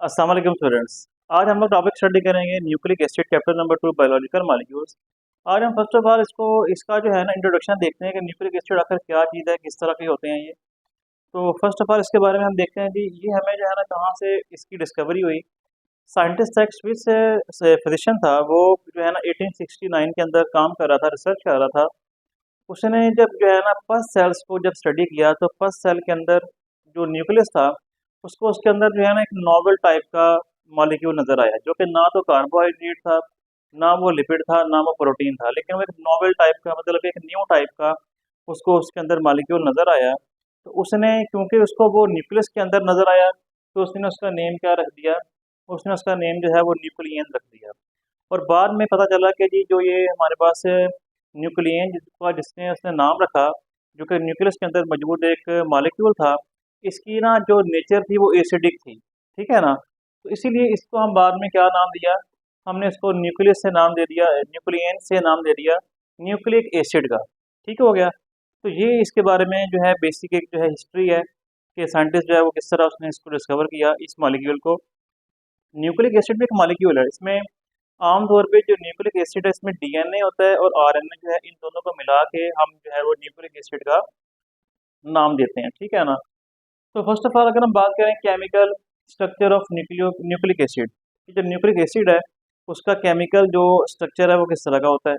अस्सलाम वालेकुम स्टूडेंट्स। आज हम लोग टॉपिक स्टडी करेंगे nucleic acid chapter number 2 biological molecules. आज हम फर्स्ट ऑफ ऑल इसका जो है ना इंट्रोडक्शन देखते हैं कि न्यूक्लिक एसिड आखिर क्या चीज़ है, किस तरह के होते हैं ये। तो फर्स्ट ऑफ ऑल इसके बारे में हम देखते हैं कि ये हमें जो है ना कहाँ से इसकी डिस्कवरी हुई। साइंटिस्ट था, एक स्विस से फिजिशियन था, वो जो है ना 1869 के अंदर काम कर रहा था, रिसर्च कर रहा था। उसने जब जो है ना फर्स्ट सेल्स को जब स्टडी किया तो फर्स्ट सेल के अंदर जो न्यूक्लियस था उसको उसके अंदर जो है ना एक नॉवल टाइप का मॉलिक्यूल नजर आया, जो कि ना तो कार्बोहाइड्रेट था, ना वो लिपिड था, ना वो प्रोटीन था, लेकिन वो एक नॉवल टाइप का, मतलब एक न्यू टाइप का उसको उसके अंदर मॉलिक्यूल नजर आया। तो उसने, क्योंकि उसको वो न्यूक्लियस के अंदर नजर आया, तो उसने उसका नेम क्या रख दिया, उसने उसका नेम जो है वो न्यूक्लियन रख दिया। और बाद में पता चला कि जी जो ये हमारे पास न्यूक्लियन जिसका जिसने उसने नाम रखा, जो कि न्यूक्लियस के अंदर मौजूद एक मॉलिक्यूल था, इसकी ना जो नेचर थी वो एसिडिक थी। ठीक है ना। तो इसीलिए इसको हम बाद में क्या नाम दिया, हमने इसको न्यूक्लियस से नाम दे दिया, न्यूक्लियन से नाम दे दिया न्यूक्लिक एसिड का। ठीक हो गया। तो ये इसके बारे में जो है बेसिक एक जो है हिस्ट्री है कि साइंटिस्ट जो है वो किस तरह उसने इसको डिस्कवर किया, इस मॉलिक्यूल को। न्यूक्लिक एसिड भी एक मॉलिक्यूल है। इसमें आमतौर पे जो न्यूक्लिक एसिड है इसमें डीएनए होता है और आरएनए जो है, इन दोनों को मिला के हम जो है वो न्यूक्लिक एसिड का नाम देते हैं। ठीक है ना। तो फर्स्ट ऑफ ऑल अगर हम बात करें chemical structure of nucleic acid, जो न्यूक्लिक एसिड है उसका केमिकल जो स्ट्रक्चर है वो किस तरह का होता है।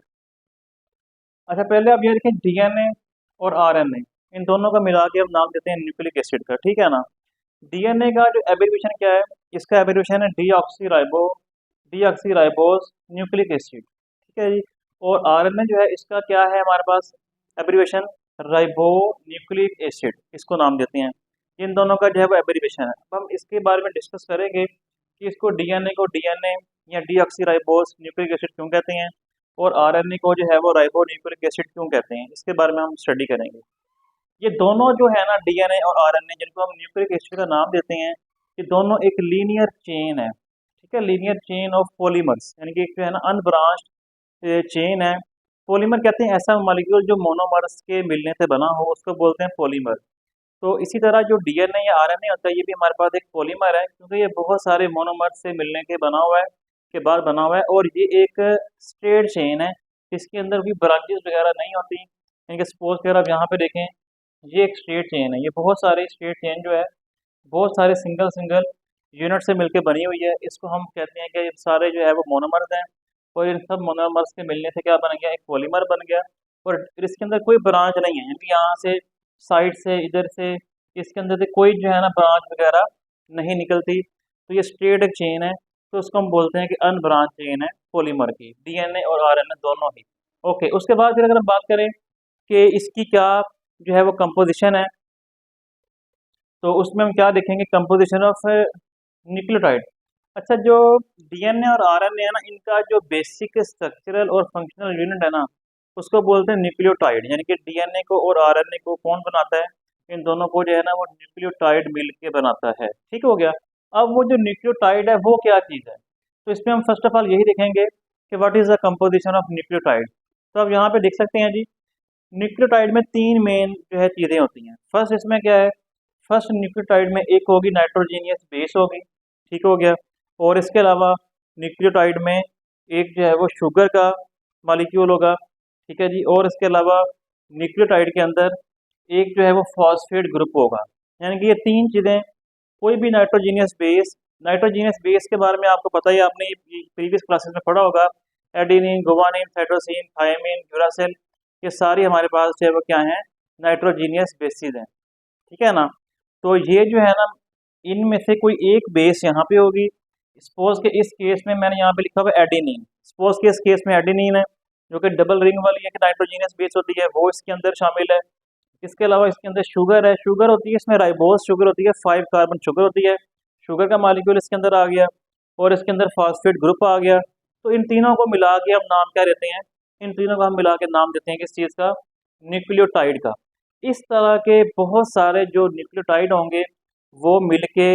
अच्छा, पहले आप ये देखें, डीएनए और आरएनए, इन दोनों का मिला के हम नाम देते हैं न्यूक्लिक एसिड का। ठीक है ना। डीएनए का जो एब्रिविएशन क्या है, इसका एब्रिविएशन है डीऑक्सी राइबोस न्यूक्लिक एसिड। ठीक है जी। और आरएनए जो है इसका क्या है हमारे पास एब्रिविएशन, राइबो न्यूक्लिक एसिड, इसको नाम देते हैं। इन दोनों का जो है वो एब्रिविएशन है। अब हम इसके बारे में डिस्कस करेंगे कि इसको डीएनए को डीएनए या डीऑक्सी राइबोस न्यूक्लिक एसिड क्यों कहते हैं, और आरएनए को जो है वो राइबो न्यूक्लिक एसिड क्यों कहते हैं, इसके बारे में हम स्टडी करेंगे। ये दोनों जो है ना डीएनए और आरएनए, जिनको हम न्यूक्लिक एसिड का नाम देते हैं, ये दोनों एक लीनियर चेन है। ठीक है, लीनियर चेन ऑफ पॉलीमर्स, यानी कि एक जो है ना अनब्रांच्ड चेन है। पॉलीमर कहते हैं ऐसा मॉलिक्यूल जो मोनोमर्स के मिलने से बना हो, उसको बोलते हैं पॉलीमर। तो इसी तरह जो डीएनए या आरएनए होता है, ये भी हमारे पास एक पॉलीमर है, क्योंकि ये बहुत सारे मोनोमर्स से मिलने के बना हुआ है, के बाद बना हुआ है। और ये एक स्ट्रेट चेन है, इसके अंदर भी ब्रांचेस वगैरह नहीं होती। यानी कि सपोज अगर आप यहाँ पे देखें, ये एक स्ट्रेट चेन है, ये बहुत सारे स्ट्रेट चेन जो है बहुत सारे सिंगल सिंगल यूनिट से मिलकर बनी हुई है। इसको हम कहते हैं कि ये सारे जो है वो मोनोमर्स हैं, और इन सब मोनोमर्स के मिलने से क्या बन गया, एक पॉलीमर बन गया। और इसके अंदर कोई ब्रांच नहीं है, यानी कि यहाँ से साइड से इधर से इसके अंदर से कोई जो है ना ब्रांच वगैरह नहीं निकलती। तो ये स्ट्रेट एक चेन है, तो उसको हम बोलते हैं कि अनब्रांच चेन है पॉलीमर की, डीएनए और आरएनए दोनों ही। ओके, उसके बाद फिर अगर हम बात करें कि इसकी क्या जो है वो कंपोजिशन है, तो उसमें हम क्या देखेंगे, कंपोजिशन ऑफ न्यूक्लियोटाइड। अच्छा, जो डीएनए और आरएनए है ना, इनका जो बेसिक स्ट्रक्चरल और फंक्शनल यूनिट है ना, उसको बोलते हैं न्यूक्लियोटाइड। यानी कि डीएनए को और आरएनए को कौन बनाता है, इन दोनों को जो है ना वो न्यूक्लियोटाइड मिल के बनाता है। ठीक हो गया। अब वो जो न्यूक्लियोटाइड है वो क्या चीज़ है, तो इसमें हम फर्स्ट ऑफ ऑल यही देखेंगे कि what is the composition of nucleotide. तो अब यहाँ पे देख सकते हैं जी, न्यूक्लियोटाइड में तीन मेन जो है चीज़ें होती हैं। फर्स्ट इसमें क्या है, फर्स्ट न्यूक्लियोटाइड में एक होगी नाइट्रोजीनियस बेस होगी। ठीक हो गया। और इसके अलावा न्यूक्लियोटाइड में एक जो है वो शुगर का मॉलिक्यूल होगा। ठीक है जी। और इसके अलावा न्यूक्लियोटाइड के अंदर एक जो है वो फॉस्फेट ग्रुप होगा। यानी कि ये तीन चीज़ें, कोई भी नाइट्रोजीनियस बेस के बारे में आपको पता ही है, आपने प्रीवियस क्लासेस में पढ़ा होगा। एडिनिन, गुवानिन, साइटोसिन, थायमिन, यूरासिल, ये सारी हमारे पास जो है वो क्या है, नाइट्रोजीनियस बेसिस हैं। ठीक है ना। तो ये जो है ना, इनमें से कोई एक बेस यहाँ पे होगी। सपोज के इस केस में मैंने यहाँ पे लिखा हुआ एडिनिन, सपोज के इस केस में एडिनिन है, जो कि डबल रिंग वाली है कि नाइट्रोजीनियस बेस होती है, वो इसके अंदर शामिल है। इसके अलावा इसके अंदर शुगर है, शुगर होती है इसमें राइबोस शुगर होती है, 5 कार्बन शुगर होती है, शुगर का मालिक्यूल इसके अंदर आ गया। और इसके अंदर फॉस्फेट ग्रुप आ गया। तो इन तीनों को मिला के हम नाम क्या देते हैं, इन तीनों को हम मिला के नाम देते हैं किस चीज़ का, न्यूक्लियोटाइड का। इस तरह के बहुत सारे जो न्यूक्लियोटाइड होंगे वो मिलके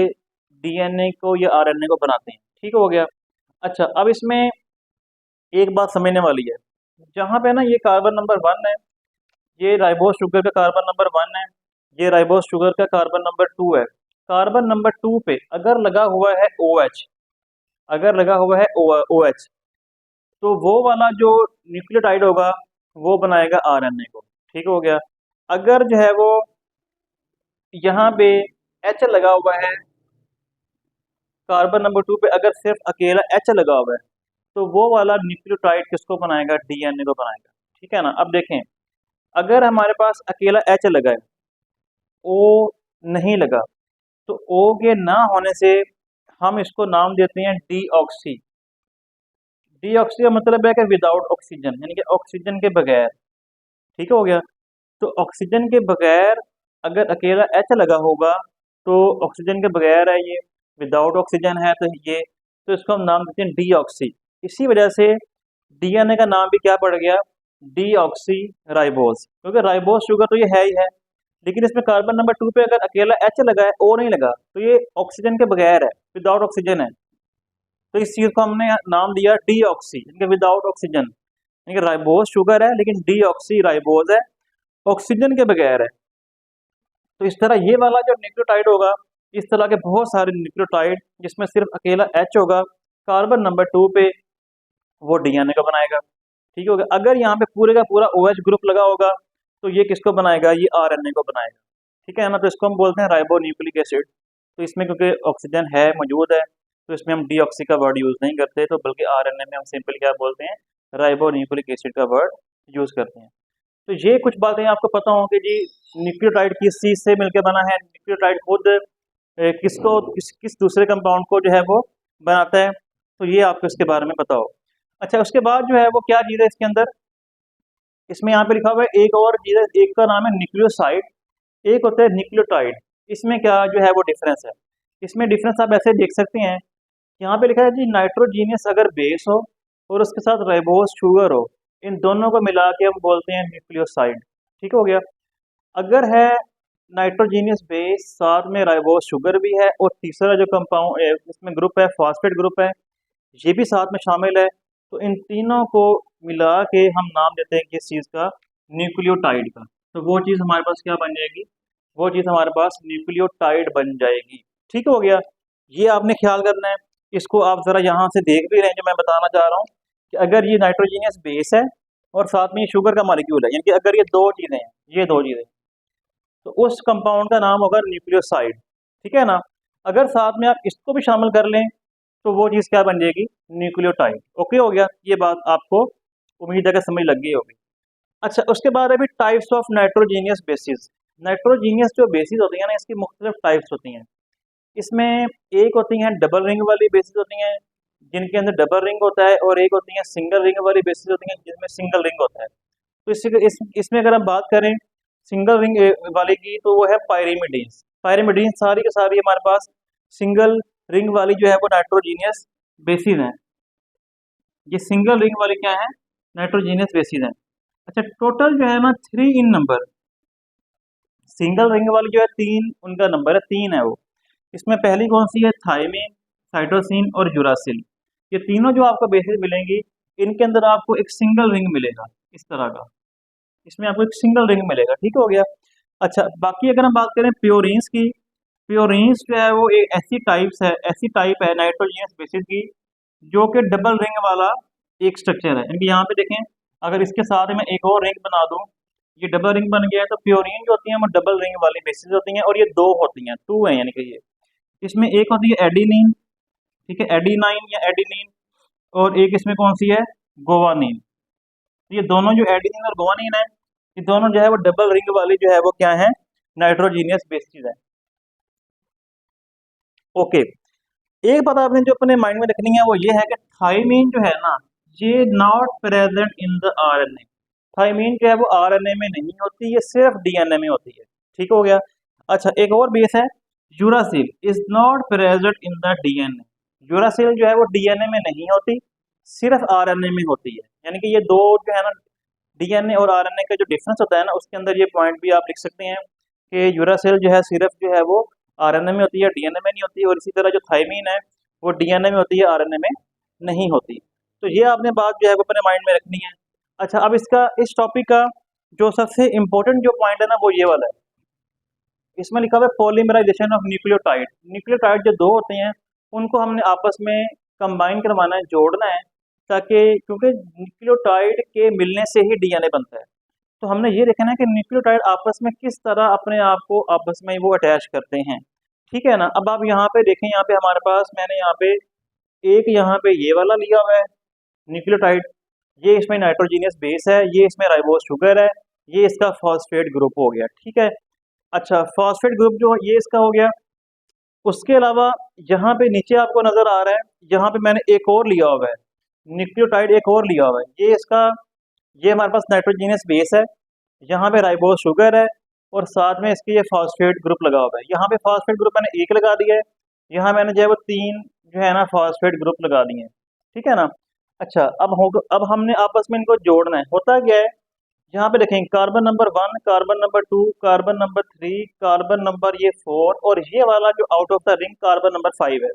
डीएनए को या आरएनए को बनाते हैं। ठीक हो गया। अच्छा, अब इसमें एक बात समझने वाली है, जहाँ पे ना ये कार्बन नंबर 1 है, ये राइबोस शुगर का कार्बन नंबर 1 है, ये राइबोस शुगर का कार्बन नंबर 2 है। कार्बन नंबर 2 पे अगर लगा हुआ है OH, अगर लगा हुआ है OH, तो वो वाला जो न्यूक्लियोटाइड होगा वो बनाएगा RNA को। ठीक हो गया। अगर जो है वो यहाँ पे H लगा हुआ है, कार्बन नंबर 2 पे अगर सिर्फ अकेला H लगा हुआ है, तो वो वाला न्यूक्लियोटाइड किसको बनाएगा? DNA को बनाएगा। ठीक है ना। अब देखें, अगर हमारे पास अकेला H लगा है, O नहीं लगा, तो O के ना होने से हम इसको नाम देते हैं डीऑक्सी। डीऑक्सी का मतलब है कि विदाउट ऑक्सीजन, यानी कि ऑक्सीजन के बगैर। ठीक हो गया। तो ऑक्सीजन के बगैर अगर अकेला H लगा होगा तो ऑक्सीजन के बगैर है ये, विदाउट ऑक्सीजन है तो ये, तो इसको हम नाम देते हैं डीऑक्सी। इसी वजह से डीएनए का नाम भी क्या पड़ गया? डीऑक्सी राइबोज, क्योंकि राइबोज शुगर तो ये है ही है, लेकिन इसमें कार्बन नंबर 2 पे अगर अकेला H लगा है, O नहीं लगा, तो ये ऑक्सीजन के बगैर है, विदाउट ऑक्सीजन है। तो इस चीज को हमने नाम दिया डीऑक्सी, यानी कि विदाउट ऑक्सीजन, यानी कि राइबोज शुगर है लेकिन डीऑक्सी राइबोज है, ऑक्सीजन के बगैर है। तो इस तरह ये वाला जो न्यूक्लियोटाइड होगा, इस तरह के बहुत सारे न्यूक्लियोटाइड जिसमें सिर्फ अकेला H होगा, कार्बन नंबर 2 पे, वो डीएनए का बनाएगा। ठीक हो गया। अगर यहाँ पे पूरे का पूरा OH ग्रुप लगा होगा, तो ये किसको बनाएगा? ये RNA को बनाएगा। ठीक है ना। तो इसको हम बोलते हैं राइबो न्यूक्लिक एसिड। तो इसमें क्योंकि ऑक्सीजन है मौजूद है, तो इसमें हम डीऑक्सी का वर्ड यूज़ नहीं करते, तो बल्कि RNA में हम सिंपल क्या बोलते हैं? राइबो न्यूक्लिक एसिड का वर्ड यूज़ करते हैं। तो ये कुछ बातें आपको पता हों कि जी न्यूक्लियोटाइड किस चीज़ से मिलकर बना है, न्यूक्लियोटाइड खुद किस दूसरे कंपाउंड को जो है वो बनाता है, तो ये आपको इसके बारे में पता हो। अच्छा, उसके बाद जो है वो क्या चीज़ है इसके अंदर, इसमें यहाँ पे लिखा हुआ है एक और चीज़ है, एक का नाम है न्यूक्लियोसाइड, एक होता है न्यूक्लियोटाइड। इसमें क्या जो है वो डिफरेंस है? इसमें डिफरेंस आप ऐसे देख सकते हैं, यहाँ पे लिखा है जी नाइट्रोजीनियस अगर बेस हो और उसके साथ राइबोज शुगर हो, इन दोनों को मिला के हम बोलते हैं न्यूक्लियोसाइड। ठीक हो गया। अगर है नाइट्रोजीनियस बेस, साथ में राइबोज शुगर भी है, और तीसरा जो कंपाउंड इसमें ग्रुप है फॉस्फेट ग्रुप है, ये भी साथ में शामिल है, तो इन तीनों को मिला के हम नाम देते हैं किस चीज़ का? न्यूक्लियोटाइड का। तो वो चीज़ हमारे पास क्या बन जाएगी? वो चीज़ हमारे पास न्यूक्लियोटाइड बन जाएगी। ठीक हो गया। ये आपने ख्याल करना है। इसको आप ज़रा यहाँ से देख भी रहे हैं जो मैं बताना चाह रहा हूँ, कि अगर ये नाइट्रोजीनियस बेस है और साथ में ये शुगर का मॉलिक्यूल है, यानी कि अगर ये दो चीज़ें हैं, ये दो चीज़ें, तो उस कंपाउंड का नाम होगा न्यूक्लियोसाइड। ठीक है ना। अगर साथ में आप इसको भी शामिल कर लें, तो वो चीज़ क्या बन जाएगी? न्यूक्लियोटाइड। ओके हो गया। ये बात आपको उम्मीद है कि समझ लग गई होगी। अच्छा, उसके बाद अभी types of nitrogenous basis. Nitrogenous जो बेसिस होती हैं ना, इसकी मुख्तलिफ टाइप्स होती हैं। इसमें एक होती हैं डबल रिंग वाली बेसिस होती हैं, जिनके अंदर डबल रिंग होता है, और एक होती हैं सिंगल रिंग वाली बेसिस होती हैं जिसमें सिंगल रिंग होता है। तो इसमें अगर हम बात करें सिंगल रिंग वाले की, तो वो है पायरिमिडीन्स। पायरिमिडीन्स सारी की सारी हमारे पास सिंगल रिंग वाली जो है वो नाइट्रोजीनियस बेसिस हैं। ये सिंगल रिंग वाली क्या है? नाइट्रोजीनियस बेसिस हैं। अच्छा, टोटल जो है ना 3 इन नंबर। सिंगल रिंग वाली जो है 3 उनका नंबर है, 3 है वो। इसमें पहली कौन सी है? थायमीन, साइटोसिन और यूरासिल। ये तीनों जो आपको बेसिस मिलेंगी, इनके अंदर आपको एक सिंगल रिंग मिलेगा इस तरह का, इसमें आपको एक सिंगल रिंग मिलेगा। ठीक हो गया। अच्छा, बाकी अगर हम बात करें प्योरीन्स की, प्योरीन्स जो है वो एक ऐसी टाइप है नाइट्रोजीनियस बेसिस की, जो कि डबल रिंग वाला एक स्ट्रक्चर है। यानी कि यहाँ पे देखें, अगर इसके साथ में एक और रिंग बना दूं, ये डबल रिंग बन गया है, तो प्योरीन जो होती हैं वो डबल रिंग वाली बेसिस होती हैं, और ये दो होती हैं, 2 हैं, यानी कि ये इसमें एक होती है एडिनिन, ठीक है, एडिनाइन या एडिनिन, और एक इसमें कौन सी है? गोवानिन। ये दोनों जो एडिनिन और गोवानिन है, ये दोनों जो है वो डबल रिंग वाली जो है वो क्या है? नाइट्रोजीनियस बेसिस है। ओके। एक बात आपने जो अपने माइंड में रखनी है वो ये है कि थायमीन जो है ना, ये not present in the RNA. Thymine जो है वो आरएनए में नहीं होती, ये सिर्फ डीएनए में होती है। ठीक हो गया। अच्छा, एक और बेस है uracil, is not present in the DNA. Uracil जो है वो डीएनए में नहीं होती, सिर्फ आरएनए में होती है। यानी कि ये दो जो है ना, डीएनए और आरएनए का जो डिफरेंस होता है ना, उसके अंदर ये पॉइंट भी आप लिख सकते हैं कि यूरासिल जो है सिर्फ जो है वो आरएनए में होती है, डीएनए में नहीं होती, और इसी तरह जो थायमीन है वो डीएनए में होती है, आरएनए में नहीं होती। तो ये आपने बात जो है वो अपने माइंड में रखनी है। अच्छा, अब इस टॉपिक का जो सबसे इम्पोर्टेंट जो पॉइंट है ना, वो ये वाला है। इसमें लिखा हुआ है पॉलीमराइजेशन ऑफ न्यूक्लियोटाइड। न्यूक्लियोटाइड जो दो होते हैं उनको हमने आपस में कंबाइन करवाना है, जोड़ना है, ताकि क्योंकि न्यूक्लियोटाइड के मिलने से ही डीएनए बनता है। तो हमने ये देखना है कि न्यूक्लियोटाइड आपस में किस तरह अपने आप को आपस में वो अटैच करते हैं। ठीक है ना। अब आप यहाँ पे देखें, यहाँ पे हमारे पास मैंने यहाँ पे एक यहाँ पे ये वाला लिया हुआ है न्यूक्लियोटाइड, ये इसमें नाइट्रोजीनियस बेस है, ये इसमें राइबोज शुगर है, ये इसका फॉस्फेट ग्रुप हो गया। ठीक है। अच्छा, फॉस्फेट ग्रुप जो ये इसका हो गया। उसके अलावा यहाँ पे नीचे आपको नजर आ रहा है, यहाँ पे मैंने एक और लिया हुआ है न्यूक्लियोटाइड, एक और लिया हुआ है, ये इसका, ये हमारे पास नाइट्रोजीनियस बेस है, यहाँ पे राइबोज शुगर है, और साथ में इसके ये फॉस्फेट ग्रुप लगा हुआ है। यहाँ पे फॉस्फेट ग्रुप मैंने एक लगा दिया है, यहाँ मैंने जो है वो 3 जो है ना फॉस्फेट ग्रुप लगा दिए हैं। ठीक है ना। अच्छा, अब हमने आपस में इनको जोड़ना है। होता क्या है, यहाँ पे देखें carbon number 1, carbon number 2, carbon number 3, carbon number ये 4, और ये वाला जो out of the ring carbon number 5 है।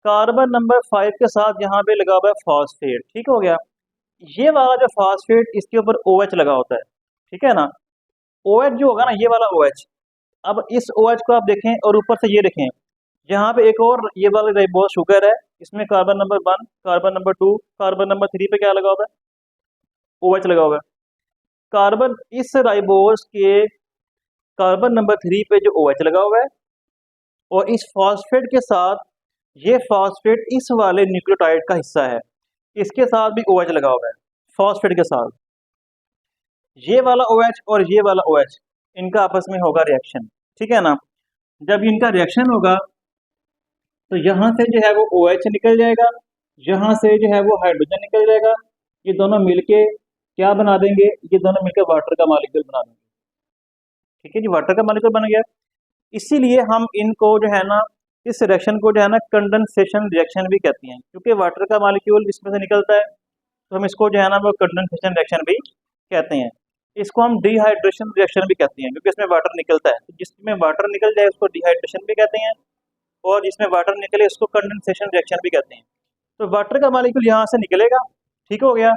कार्बन नंबर 5 के साथ यहाँ पे लगा हुआ है फॉस्फेट। ठीक हो गया। ये वाला जो फॉस्फेट, इसके ऊपर OH लगा होता है। ठीक है ना। OH जो होगा ना, ये वाला OH, अब इस OH को आप देखें और ऊपर से ये देखें, यहाँ पे एक और ये वाला राइबोज शुगर है, इसमें carbon number 1, carbon number 2, carbon number 3 पे क्या लगा हुआ है, OH लगा हुआ है। कार्बन इस राइबोज के कार्बन नंबर 3 पे जो OH लगा हुआ है, और इस फॉस्फेट के साथ, ये फॉस्फेट इस वाले न्यूक्लियोटाइड का हिस्सा है, इसके साथ भी OH लगा हुआ है फॉस्फेट के साथ। ये वाला OH और ये वाला OH, इनका आपस में होगा रिएक्शन। ठीक है ना। जब इनका रिएक्शन होगा तो यहाँ से जो है वो OH निकल जाएगा, यहाँ से जो है वो हाइड्रोजन निकल जाएगा, ये दोनों मिलके क्या बना देंगे, ये दोनों मिलकर वाटर का मॉलिक्यूल बना देंगे। ठीक है जी, वाटर का मॉलिक्यूल बन गया। इसीलिए हम इनको जो है ना, इस रिएक्शन को जो है ना कंडेंसेशन रिएक्शन भी कहते हैं, क्योंकि वाटर का मॉलिक्यूल इसमें से निकलता है, तो हम इसको जो है ना वो कंडेंसेशन रिएक्शन भी कहते हैं। इसको हम डिहाइड्रेशन रिएक्शन भी कहते हैं, क्योंकि इसमें वाटर निकलता है। तो जिसमें वाटर निकल जाए उसको डिहाइड्रेशन भी कहते हैं, और जिसमें वाटर निकले उसको कंडेंसेशन रिएक्शन भी कहते हैं। तो वाटर का मॉलिक्यूल यहाँ से निकलेगा। ठीक हो गया।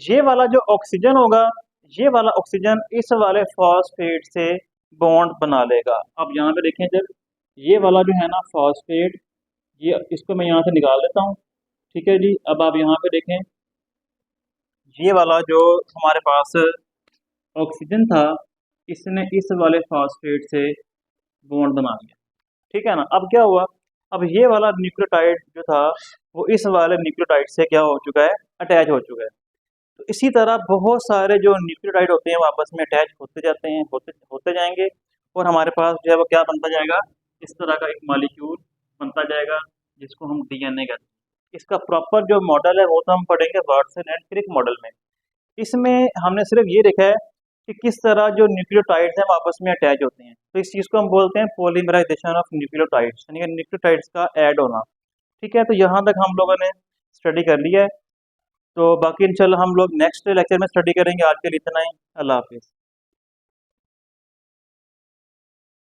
ये वाला जो ऑक्सीजन होगा, ये वाला ऑक्सीजन इस वाले फॉस्फेट से बॉन्ड बना लेगा। अब यहाँ पे देखें, जब ये वाला जो है ना फॉस्फेट, ये इसको मैं यहाँ से निकाल देता हूँ। ठीक है जी। अब आप यहाँ पे देखें, ये वाला जो हमारे पास ऑक्सीजन था, इसने इस वाले फॉस्फेट से बॉन्ड बना लिया। ठीक है ना। अब क्या हुआ, अब ये वाला न्यूक्लियोटाइड जो था वो इस वाले न्यूक्लियोटाइड से क्या हो चुका है, अटैच हो चुका है। तो इसी तरह बहुत सारे जो न्यूक्लियोटाइड होते हैं वो आपस में अटैच होते जाते हैं, होते होते जाएंगे, और हमारे पास जो है वो क्या बनता जाएगा, इस तरह का एक मॉलिक्यूल बनता जाएगा, जिसको हम डीएनए कहते हैं। इसका प्रॉपर जो मॉडल है वो तो हम पढ़ेंगे वाटसन एंड क्रिक मॉडल में। इसमें हमने सिर्फ ये देखा है कि किस तरह जो न्यूक्लियोटाइड्स हैं वो आपस में अटैच होते हैं। तो इस चीज़ को हम बोलते हैं पॉलीमराइजेशन ऑफ न्यूक्लियोटाइड्स, यानी कि न्यूक्लियोटाइड्स का ऐड होना। ठीक है। तो यहाँ तक हम लोगों ने स्टडी कर लिया है, तो बाकी इंशाल्लाह हम लोग नेक्स्ट लेक्चर में स्टडी करेंगे। आज के लिए इतना ही। अल्लाह हाफिज़।